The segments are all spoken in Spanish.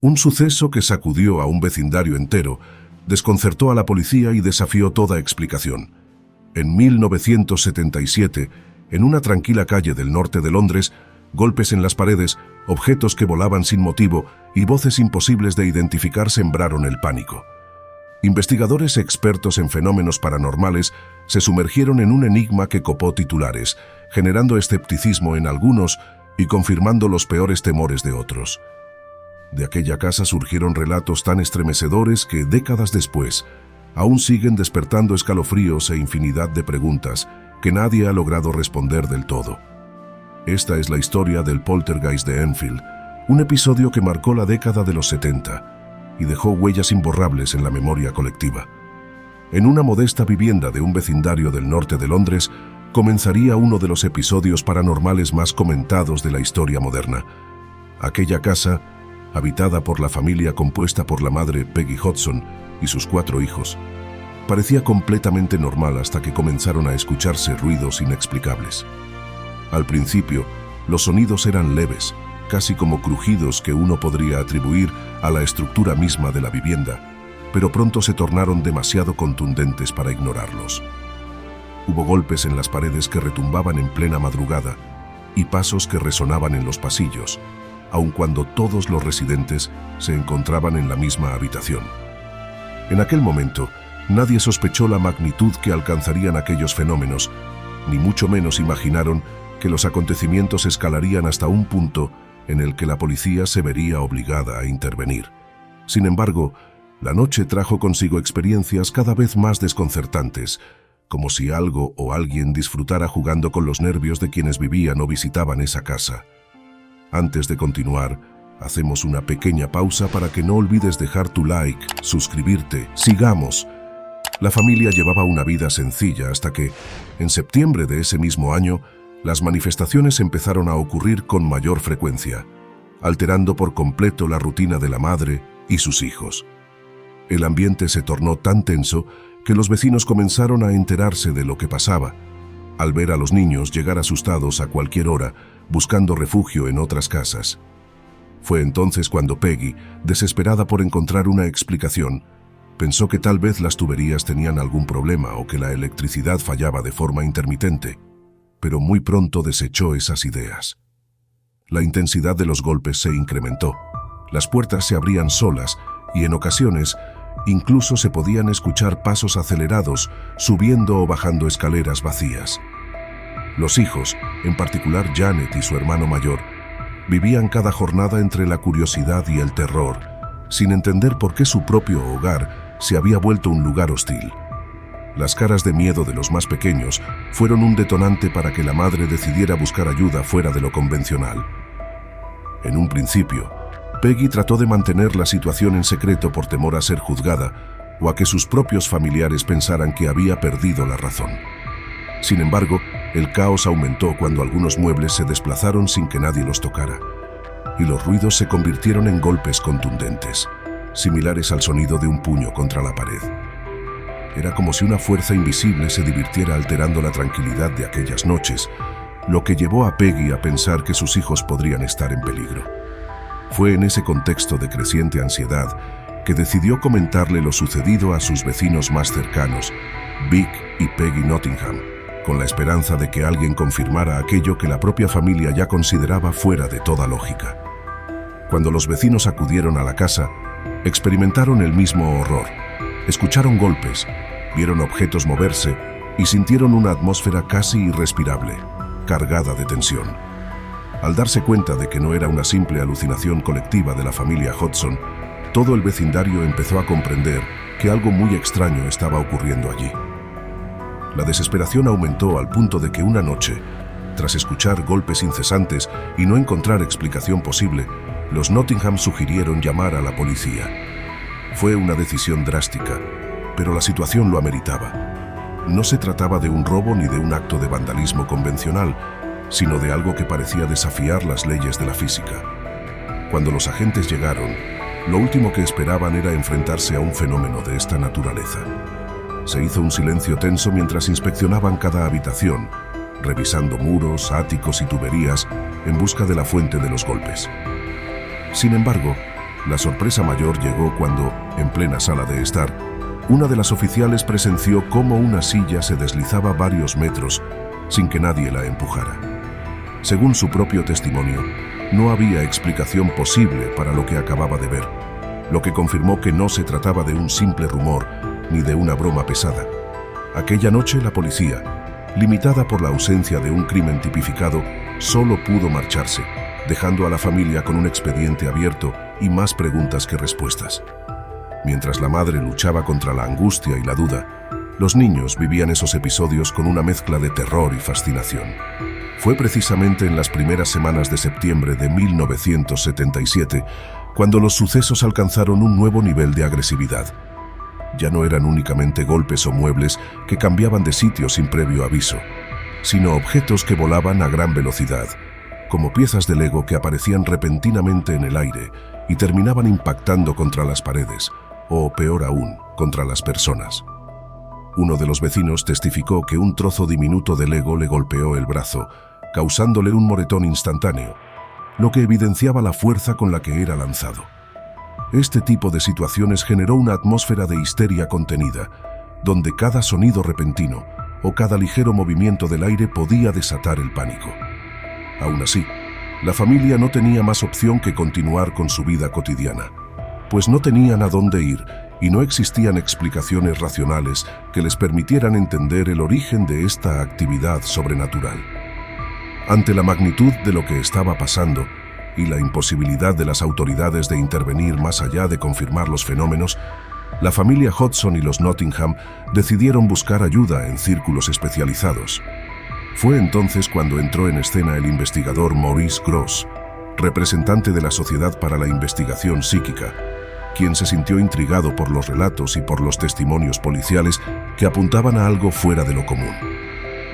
Un suceso que sacudió a un vecindario entero, desconcertó a la policía y desafió toda explicación. En 1977, en una tranquila calle del norte de Londres, golpes en las paredes, objetos que volaban sin motivo y voces imposibles de identificar sembraron el pánico. Investigadores expertos en fenómenos paranormales se sumergieron en un enigma que copó titulares, generando escepticismo en algunos y confirmando los peores temores de otros. De aquella casa surgieron relatos tan estremecedores que, décadas después, aún siguen despertando escalofríos e infinidad de preguntas que nadie ha logrado responder del todo. Esta es la historia del poltergeist de Enfield, un episodio que marcó la década de los 70 y dejó huellas imborrables en la memoria colectiva. En una modesta vivienda de un vecindario del norte de Londres, comenzaría uno de los episodios paranormales más comentados de la historia moderna. Aquella casa, habitada por la familia compuesta por la madre Peggy Hodgson y sus 4 hijos, parecía completamente normal hasta que comenzaron a escucharse ruidos inexplicables. Al principio, los sonidos eran leves, casi como crujidos que uno podría atribuir a la estructura misma de la vivienda, pero pronto se tornaron demasiado contundentes para ignorarlos. Hubo golpes en las paredes que retumbaban en plena madrugada y pasos que resonaban en los pasillos, aun cuando todos los residentes se encontraban en la misma habitación. En aquel momento, nadie sospechó la magnitud que alcanzarían aquellos fenómenos, ni mucho menos imaginaron que los acontecimientos escalarían hasta un punto en el que la policía se vería obligada a intervenir. Sin embargo, la noche trajo consigo experiencias cada vez más desconcertantes, como si algo o alguien disfrutara jugando con los nervios de quienes vivían o visitaban esa casa. Antes de continuar, hacemos una pequeña pausa para que no olvides dejar tu like, suscribirte. ¡Sigamos! La familia llevaba una vida sencilla hasta que, en septiembre de ese mismo año, las manifestaciones empezaron a ocurrir con mayor frecuencia, alterando por completo la rutina de la madre y sus hijos. El ambiente se tornó tan tenso que los vecinos comenzaron a enterarse de lo que pasaba, al ver a los niños llegar asustados a cualquier hora, buscando refugio en otras casas. Fue entonces cuando Peggy, desesperada por encontrar una explicación, pensó que tal vez las tuberías tenían algún problema o que la electricidad fallaba de forma intermitente, pero muy pronto desechó esas ideas. La intensidad de los golpes se incrementó, las puertas se abrían solas y en ocasiones incluso se podían escuchar pasos acelerados subiendo o bajando escaleras vacías. Los hijos, en particular Janet y su hermano mayor, vivían cada jornada entre la curiosidad y el terror, sin entender por qué su propio hogar se había vuelto un lugar hostil. Las caras de miedo de los más pequeños fueron un detonante para que la madre decidiera buscar ayuda fuera de lo convencional. En un principio, Peggy trató de mantener la situación en secreto por temor a ser juzgada o a que sus propios familiares pensaran que había perdido la razón. Sin embargo, el caos aumentó cuando algunos muebles se desplazaron sin que nadie los tocara, y los ruidos se convirtieron en golpes contundentes, similares al sonido de un puño contra la pared. Era como si una fuerza invisible se divirtiera alterando la tranquilidad de aquellas noches, lo que llevó a Peggy a pensar que sus hijos podrían estar en peligro. Fue en ese contexto de creciente ansiedad que decidió comentarle lo sucedido a sus vecinos más cercanos, Vic y Peggy Nottingham, con la esperanza de que alguien confirmara aquello que la propia familia ya consideraba fuera de toda lógica. Cuando los vecinos acudieron a la casa, experimentaron el mismo horror. Escucharon golpes, vieron objetos moverse y sintieron una atmósfera casi irrespirable, cargada de tensión. Al darse cuenta de que no era una simple alucinación colectiva de la familia Hodgson, todo el vecindario empezó a comprender que algo muy extraño estaba ocurriendo allí. La desesperación aumentó al punto de que una noche, tras escuchar golpes incesantes y no encontrar explicación posible, los Nottingham sugirieron llamar a la policía. Fue una decisión drástica, pero la situación lo ameritaba. No se trataba de un robo ni de un acto de vandalismo convencional, sino de algo que parecía desafiar las leyes de la física. Cuando los agentes llegaron, lo último que esperaban era enfrentarse a un fenómeno de esta naturaleza. Se hizo un silencio tenso mientras inspeccionaban cada habitación, revisando muros, áticos y tuberías en busca de la fuente de los golpes. Sin embargo, La sorpresa mayor llegó cuando, en plena sala de estar, una de las oficiales presenció cómo una silla se deslizaba varios metros sin que nadie la empujara. Según su propio testimonio, no había explicación posible para lo que acababa de ver, lo que confirmó que no se trataba de un simple rumor ni de una broma pesada. Aquella noche la policía, limitada por la ausencia de un crimen tipificado, solo pudo marcharse, dejando a la familia con un expediente abierto y más preguntas que respuestas. Mientras la madre luchaba contra la angustia y la duda, los niños vivían esos episodios con una mezcla de terror y fascinación. Fue precisamente en las primeras semanas de septiembre de 1977 cuando los sucesos alcanzaron un nuevo nivel de agresividad. Ya no eran únicamente golpes o muebles que cambiaban de sitio sin previo aviso, sino objetos que volaban a gran velocidad, como piezas de Lego que aparecían repentinamente en el aire y terminaban impactando contra las paredes, o peor aún, contra las personas. Uno de los vecinos testificó que un trozo diminuto de Lego le golpeó el brazo, causándole un moretón instantáneo, lo que evidenciaba la fuerza con la que era lanzado. Este tipo de situaciones generó una atmósfera de histeria contenida, donde cada sonido repentino o cada ligero movimiento del aire podía desatar el pánico. Aún así, la familia no tenía más opción que continuar con su vida cotidiana, pues no tenían a dónde ir y no existían explicaciones racionales que les permitieran entender el origen de esta actividad sobrenatural. Ante la magnitud de lo que estaba pasando y la imposibilidad de las autoridades de intervenir más allá de confirmar los fenómenos, la familia Hodgson y los Nottingham decidieron buscar ayuda en círculos especializados. Fue entonces cuando entró en escena el investigador Maurice Grosse, representante de la Sociedad para la Investigación Psíquica, quien se sintió intrigado por los relatos y por los testimonios policiales que apuntaban a algo fuera de lo común.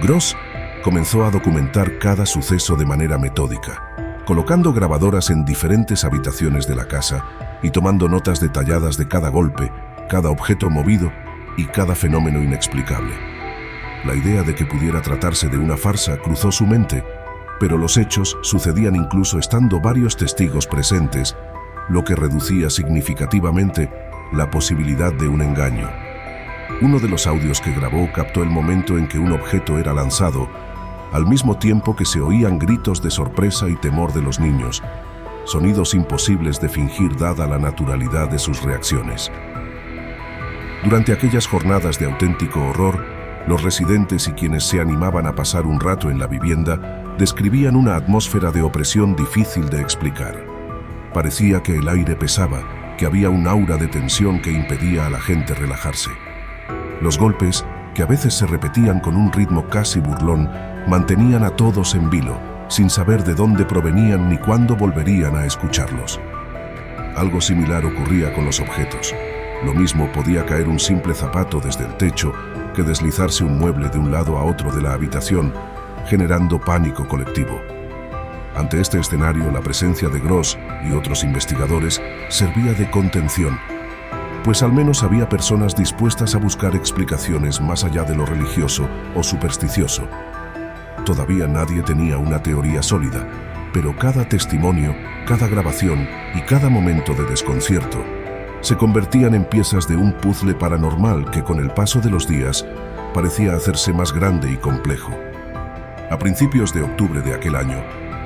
Grosse comenzó a documentar cada suceso de manera metódica, colocando grabadoras en diferentes habitaciones de la casa y tomando notas detalladas de cada golpe, cada objeto movido y cada fenómeno inexplicable. La idea de que pudiera tratarse de una farsa cruzó su mente, pero los hechos sucedían incluso estando varios testigos presentes, lo que reducía significativamente la posibilidad de un engaño. Uno de los audios que grabó captó el momento en que un objeto era lanzado, al mismo tiempo que se oían gritos de sorpresa y temor de los niños, sonidos imposibles de fingir dada la naturalidad de sus reacciones. Durante aquellas jornadas de auténtico horror, los residentes y quienes se animaban a pasar un rato en la vivienda describían una atmósfera de opresión difícil de explicar. Parecía que el aire pesaba, que había un aura de tensión que impedía a la gente relajarse. Los golpes, que a veces se repetían con un ritmo casi burlón, mantenían a todos en vilo, sin saber de dónde provenían ni cuándo volverían a escucharlos. Algo similar ocurría con los objetos. Lo mismo podía caer un simple zapato desde el techo que deslizarse un mueble de un lado a otro de la habitación, generando pánico colectivo. Ante este escenario, la presencia de Grosse y otros investigadores servía de contención, pues al menos había personas dispuestas a buscar explicaciones más allá de lo religioso o supersticioso. Todavía nadie tenía una teoría sólida, pero cada testimonio, cada grabación y cada momento de desconcierto se convertían en piezas de un puzzle paranormal que con el paso de los días parecía hacerse más grande y complejo. A principios de octubre de aquel año,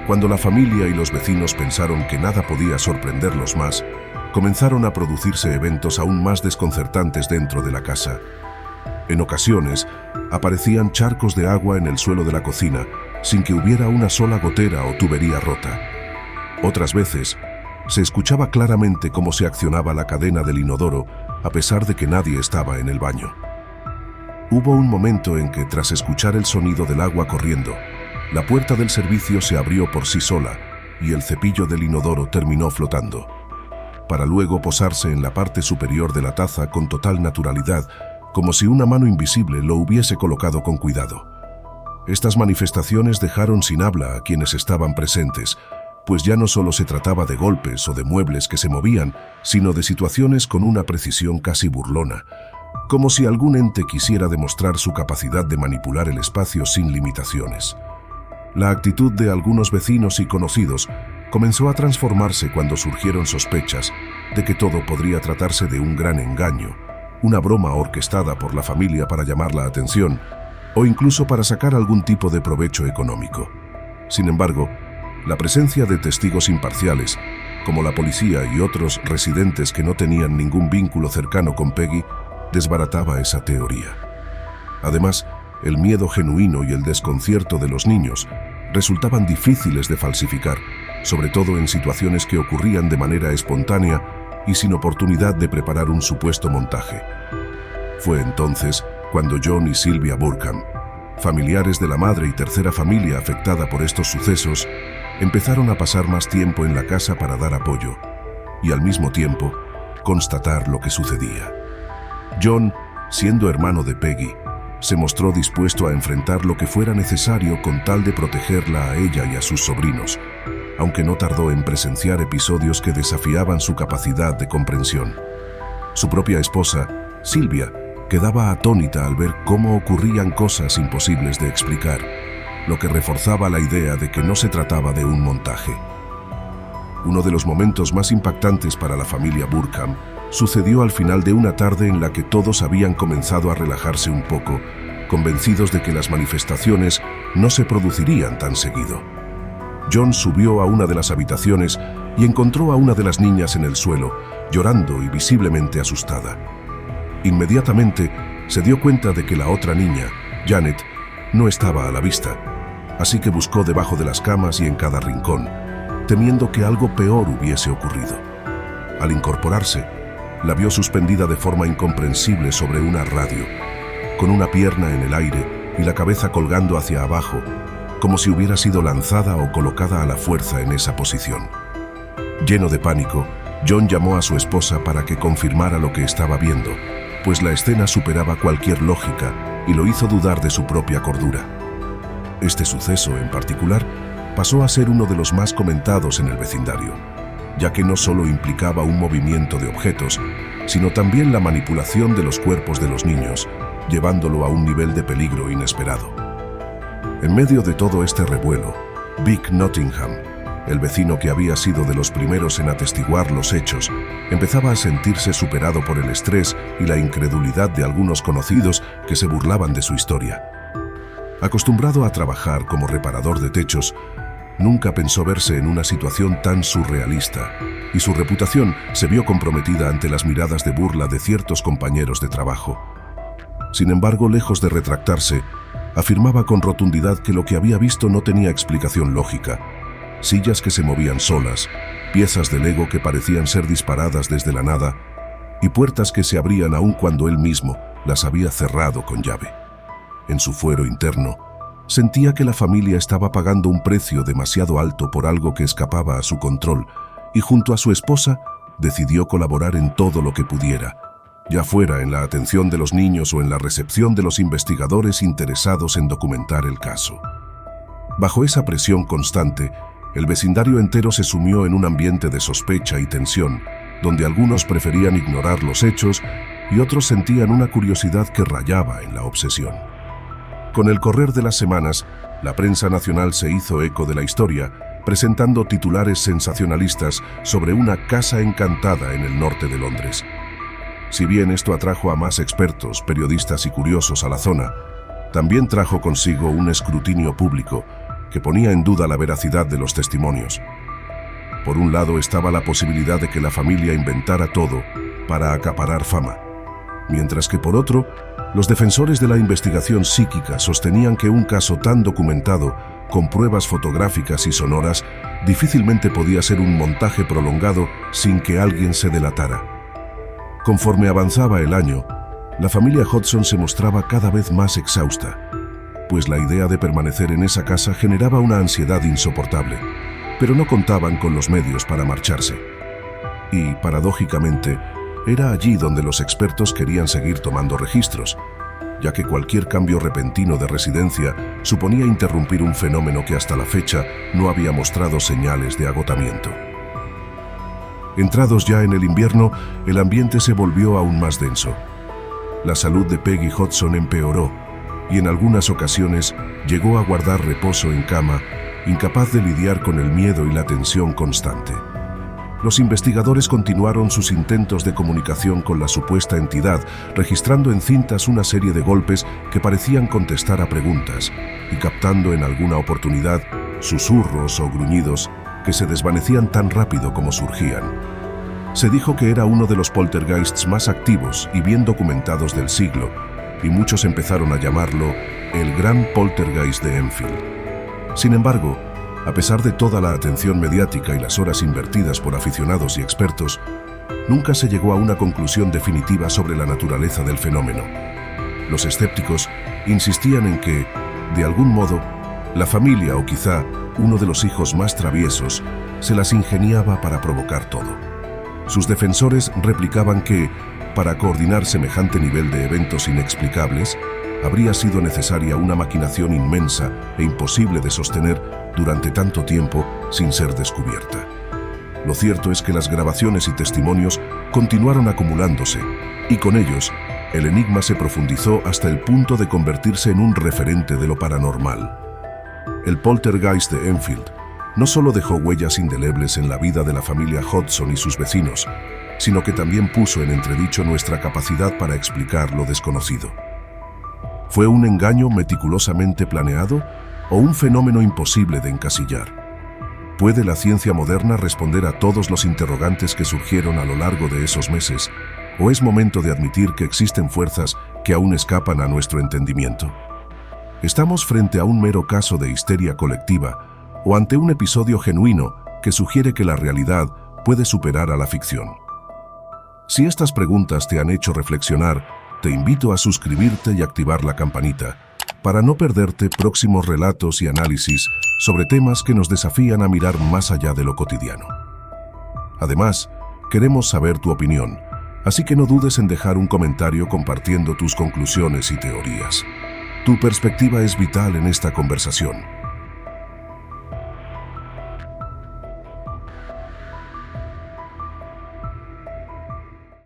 cuando la familia y los vecinos pensaron que nada podía sorprenderlos más, comenzaron a producirse eventos aún más desconcertantes dentro de la casa. En ocasiones, aparecían charcos de agua en el suelo de la cocina, sin que hubiera una sola gotera o tubería rota. Otras veces, se escuchaba claramente cómo se accionaba la cadena del inodoro, a pesar de que nadie estaba en el baño. Hubo un momento en que, tras escuchar el sonido del agua corriendo, la puerta del servicio se abrió por sí sola y el cepillo del inodoro terminó flotando, para luego posarse en la parte superior de la taza con total naturalidad, como si una mano invisible lo hubiese colocado con cuidado. Estas manifestaciones dejaron sin habla a quienes estaban presentes, pues ya no solo se trataba de golpes o de muebles que se movían, sino de situaciones con una precisión casi burlona, como si algún ente quisiera demostrar su capacidad de manipular el espacio sin limitaciones. La actitud de algunos vecinos y conocidos comenzó a transformarse cuando surgieron sospechas de que todo podría tratarse de un gran engaño, una broma orquestada por la familia para llamar la atención o incluso para sacar algún tipo de provecho económico. Sin embargo, la presencia de testigos imparciales, como la policía y otros residentes que no tenían ningún vínculo cercano con Peggy, desbarataba esa teoría. Además, el miedo genuino y el desconcierto de los niños resultaban difíciles de falsificar, sobre todo en situaciones que ocurrían de manera espontánea y sin oportunidad de preparar un supuesto montaje. Fue entonces cuando John y Sylvia Burkham, familiares de la madre y tercera familia afectada por estos sucesos, empezaron a pasar más tiempo en la casa para dar apoyo y al mismo tiempo constatar lo que sucedía. John, siendo hermano de Peggy, se mostró dispuesto a enfrentar lo que fuera necesario con tal de protegerla a ella y a sus sobrinos, aunque no tardó en presenciar episodios que desafiaban su capacidad de comprensión. Su propia esposa, Sylvia, quedaba atónita al ver cómo ocurrían cosas imposibles de explicar, lo que reforzaba la idea de que no se trataba de un montaje. Uno de los momentos más impactantes para la familia Burkham sucedió al final de una tarde en la que todos habían comenzado a relajarse un poco, convencidos de que las manifestaciones no se producirían tan seguido. John subió a una de las habitaciones y encontró a una de las niñas en el suelo, llorando y visiblemente asustada. Inmediatamente se dio cuenta de que la otra niña, Janet, no estaba a la vista, así que buscó debajo de las camas y en cada rincón, temiendo que algo peor hubiese ocurrido. Al incorporarse, la vio suspendida de forma incomprensible sobre una radio, con una pierna en el aire y la cabeza colgando hacia abajo, como si hubiera sido lanzada o colocada a la fuerza en esa posición. Lleno de pánico, John llamó a su esposa para que confirmara lo que estaba viendo, pues la escena superaba cualquier lógica y lo hizo dudar de su propia cordura. Este suceso, en particular, pasó a ser uno de los más comentados en el vecindario, ya que no solo implicaba un movimiento de objetos, sino también la manipulación de los cuerpos de los niños, llevándolo a un nivel de peligro inesperado. En medio de todo este revuelo, Vic Nottingham, el vecino que había sido de los primeros en atestiguar los hechos, empezaba a sentirse superado por el estrés y la incredulidad de algunos conocidos que se burlaban de su historia. Acostumbrado a trabajar como reparador de techos, nunca pensó verse en una situación tan surrealista, y su reputación se vio comprometida ante las miradas de burla de ciertos compañeros de trabajo. Sin embargo, lejos de retractarse, afirmaba con rotundidad que lo que había visto no tenía explicación lógica. Sillas que se movían solas, piezas de Lego que parecían ser disparadas desde la nada, y puertas que se abrían aun cuando él mismo las había cerrado con llave. En su fuero interno, sentía que la familia estaba pagando un precio demasiado alto por algo que escapaba a su control, y junto a su esposa decidió colaborar en todo lo que pudiera, ya fuera en la atención de los niños o en la recepción de los investigadores interesados en documentar el caso. Bajo esa presión constante, el vecindario entero se sumió en un ambiente de sospecha y tensión, donde algunos preferían ignorar los hechos y otros sentían una curiosidad que rayaba en la obsesión. Con el correr de las semanas, la prensa nacional se hizo eco de la historia, presentando titulares sensacionalistas sobre una casa encantada en el norte de Londres. Si bien esto atrajo a más expertos, periodistas y curiosos a la zona, también trajo consigo un escrutinio público que ponía en duda la veracidad de los testimonios. Por un lado estaba la posibilidad de que la familia inventara todo para acaparar fama, mientras que por otro, los defensores de la investigación psíquica sostenían que un caso tan documentado, con pruebas fotográficas y sonoras, difícilmente podía ser un montaje prolongado sin que alguien se delatara. Conforme avanzaba el año, la familia Hodgson se mostraba cada vez más exhausta, pues la idea de permanecer en esa casa generaba una ansiedad insoportable, pero no contaban con los medios para marcharse. Y, paradójicamente, era allí donde los expertos querían seguir tomando registros, ya que cualquier cambio repentino de residencia suponía interrumpir un fenómeno que hasta la fecha no había mostrado señales de agotamiento. Entrados ya en el invierno, el ambiente se volvió aún más denso. La salud de Peggy Hodgson empeoró y en algunas ocasiones llegó a guardar reposo en cama, incapaz de lidiar con el miedo y la tensión constante. Los investigadores continuaron sus intentos de comunicación con la supuesta entidad, registrando en cintas una serie de golpes que parecían contestar a preguntas y captando en alguna oportunidad susurros o gruñidos que se desvanecían tan rápido como surgían. Se dijo que era uno de los poltergeists más activos y bien documentados del siglo, y muchos empezaron a llamarlo el Gran Poltergeist de Enfield. Sin embargo, a pesar de toda la atención mediática y las horas invertidas por aficionados y expertos, nunca se llegó a una conclusión definitiva sobre la naturaleza del fenómeno. Los escépticos insistían en que, de algún modo, la familia o quizá uno de los hijos más traviesos se las ingeniaba para provocar todo. Sus defensores replicaban que, para coordinar semejante nivel de eventos inexplicables, habría sido necesaria una maquinación inmensa e imposible de sostener durante tanto tiempo sin ser descubierta. Lo cierto es que las grabaciones y testimonios continuaron acumulándose, y con ellos, el enigma se profundizó hasta el punto de convertirse en un referente de lo paranormal. El poltergeist de Enfield no solo dejó huellas indelebles en la vida de la familia Hodgson y sus vecinos, sino que también puso en entredicho nuestra capacidad para explicar lo desconocido. ¿Fue un engaño meticulosamente planeado o un fenómeno imposible de encasillar? ¿Puede la ciencia moderna responder a todos los interrogantes que surgieron a lo largo de esos meses? ¿O es momento de admitir que existen fuerzas que aún escapan a nuestro entendimiento? ¿Estamos frente a un mero caso de histeria colectiva o ante un episodio genuino que sugiere que la realidad puede superar a la ficción? Si estas preguntas te han hecho reflexionar, te invito a suscribirte y activar la campanita para no perderte próximos relatos y análisis sobre temas que nos desafían a mirar más allá de lo cotidiano. Además, queremos saber tu opinión, así que no dudes en dejar un comentario compartiendo tus conclusiones y teorías. Tu perspectiva es vital en esta conversación.